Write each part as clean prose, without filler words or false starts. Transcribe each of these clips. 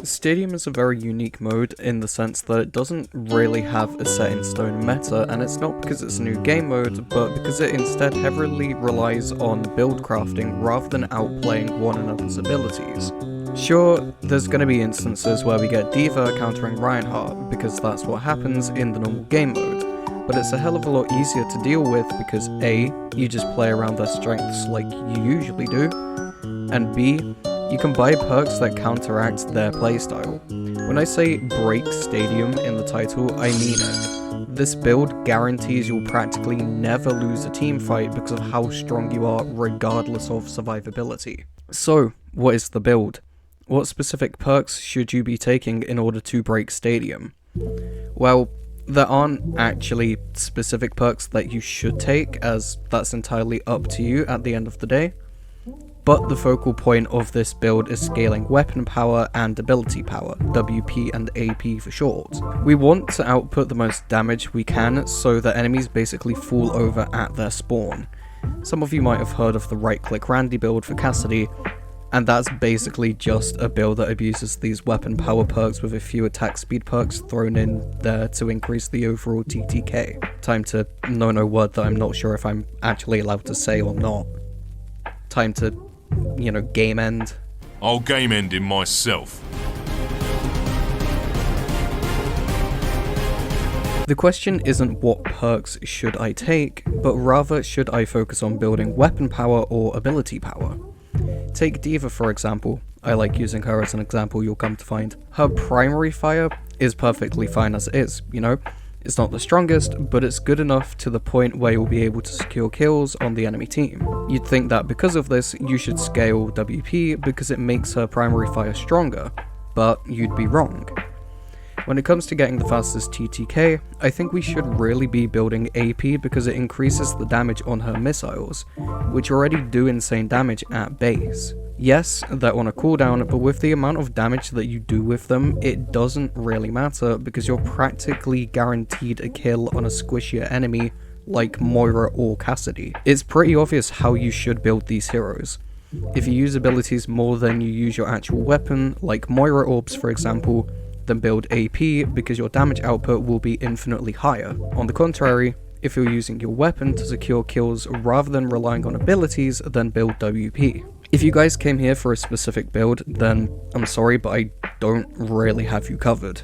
Stadium is a very unique mode in the sense that it doesn't really have a set in stone meta, and it's not because it's a new game mode, but because it instead heavily relies on build crafting rather than outplaying one another's abilities. Sure, there's going to be instances where we get D.Va countering Reinhardt, because that's what happens in the normal game mode, but it's a hell of a lot easier to deal with because A, you just play around their strengths like you usually do, and B, you can buy perks that counteract their playstyle. When I say break Stadium in the title, I mean it. This build guarantees you'll practically never lose a team fight because of how strong you are regardless of survivability. So, what is the build? What specific perks should you be taking in order to break Stadium? Well, there aren't actually specific perks that you should take, as that's entirely up to you at the end of the day. But the focal point of this build is scaling weapon power and ability power, WP and AP for short. We want to output the most damage we can so that enemies basically fall over at their spawn. Some of you might have heard of the right-click Randy build for Cassidy, and that's basically just a build that abuses these weapon power perks with a few attack speed perks thrown in there to increase the overall TTK. Time to no word that I'm not sure if I'm actually allowed to say or not. Time to, game end. I'll game end him myself. The question isn't what perks should I take, but rather should I focus on building weapon power or ability power. Take D.Va for example. I like using her as an example, you'll come to find. Her primary fire is perfectly fine as it is, It's not the strongest, but it's good enough to the point where you'll be able to secure kills on the enemy team. You'd think that because of this, you should scale WP because it makes her primary fire stronger, but you'd be wrong. When it comes to getting the fastest TTK, I think we should really be building AP because it increases the damage on her missiles, which already do insane damage at base. Yes, they're on a cooldown, but with the amount of damage that you do with them, it doesn't really matter because you're practically guaranteed a kill on a squishier enemy like Moira or Cassidy. It's pretty obvious how you should build these heroes. If you use abilities more than you use your actual weapon, like Moira orbs for example, then build AP because your damage output will be infinitely higher. On the contrary, if you're using your weapon to secure kills rather than relying on abilities, then build WP. If you guys came here for a specific build, then I'm sorry, but I don't really have you covered.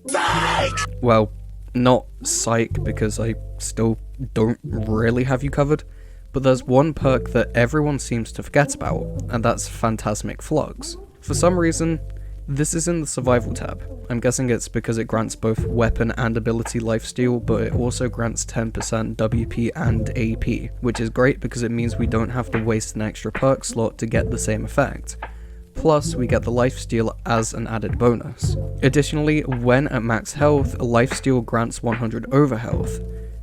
Psych! Well, not psych, because I still don't really have you covered, but there's one perk that everyone seems to forget about, and that's Phantasmic Flux. For some reason, this is in the survival tab. I'm guessing it's because it grants both weapon and ability lifesteal, but it also grants 10% WP and AP, which is great because it means we don't have to waste an extra perk slot to get the same effect. Plus, we get the lifesteal as an added bonus. Additionally, when at max health, lifesteal grants 100 overhealth,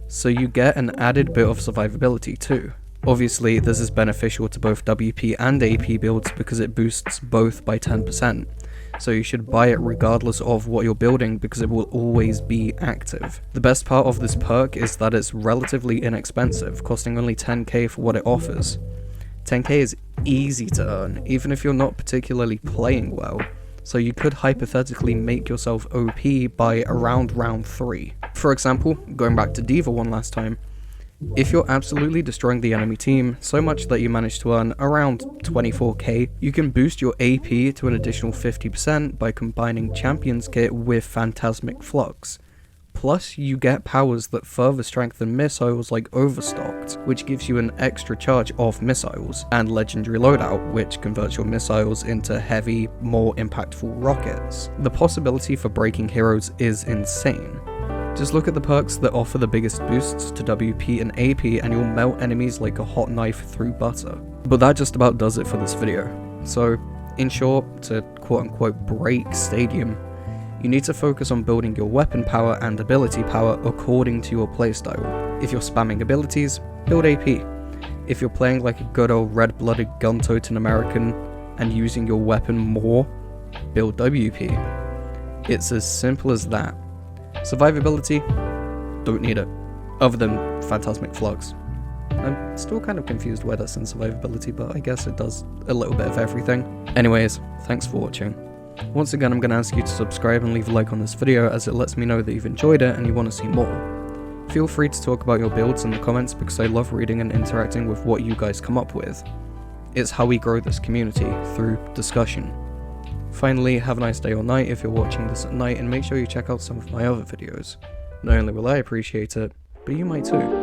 so you get an added bit of survivability too. Obviously, this is beneficial to both WP and AP builds because it boosts both by 10%. So you should buy it regardless of what you're building because it will always be active. The best part of this perk is that it's relatively inexpensive, costing only 10k for what it offers. 10k is easy to earn, even if you're not particularly playing well, so you could hypothetically make yourself OP by around round 3. For example, going back to D.Va one last time, if you're absolutely destroying the enemy team so much that you manage to earn around 24k, you can boost your AP to an additional 50% by combining Champions Kit with Phantasmic Flux. Plus, you get powers that further strengthen missiles like Overstocked, which gives you an extra charge of missiles, and Legendary Loadout, which converts your missiles into heavy, more impactful rockets. The possibility for breaking heroes is insane. Just look at the perks that offer the biggest boosts to WP and AP and you'll melt enemies like a hot knife through butter. But that just about does it for this video. So, in short, to quote-unquote break Stadium, you need to focus on building your weapon power and ability power according to your playstyle. If you're spamming abilities, build AP. If you're playing like a good old red-blooded gun-toting American and using your weapon more, build WP. It's as simple as that. Survivability, don't need it, other than Phantasmic Flux. I'm still kind of confused why that's in survivability, but I guess it does a little bit of everything. Anyways, thanks for watching. Once again, I'm going to ask you to subscribe and leave a like on this video, as it lets me know that you've enjoyed it and you want to see more. Feel free to talk about your builds in the comments, because I love reading and interacting with what you guys come up with. It's how we grow this community, through discussion. Finally, have a nice day or night if you're watching this at night, and make sure you check out some of my other videos. Not only will I appreciate it, but you might too.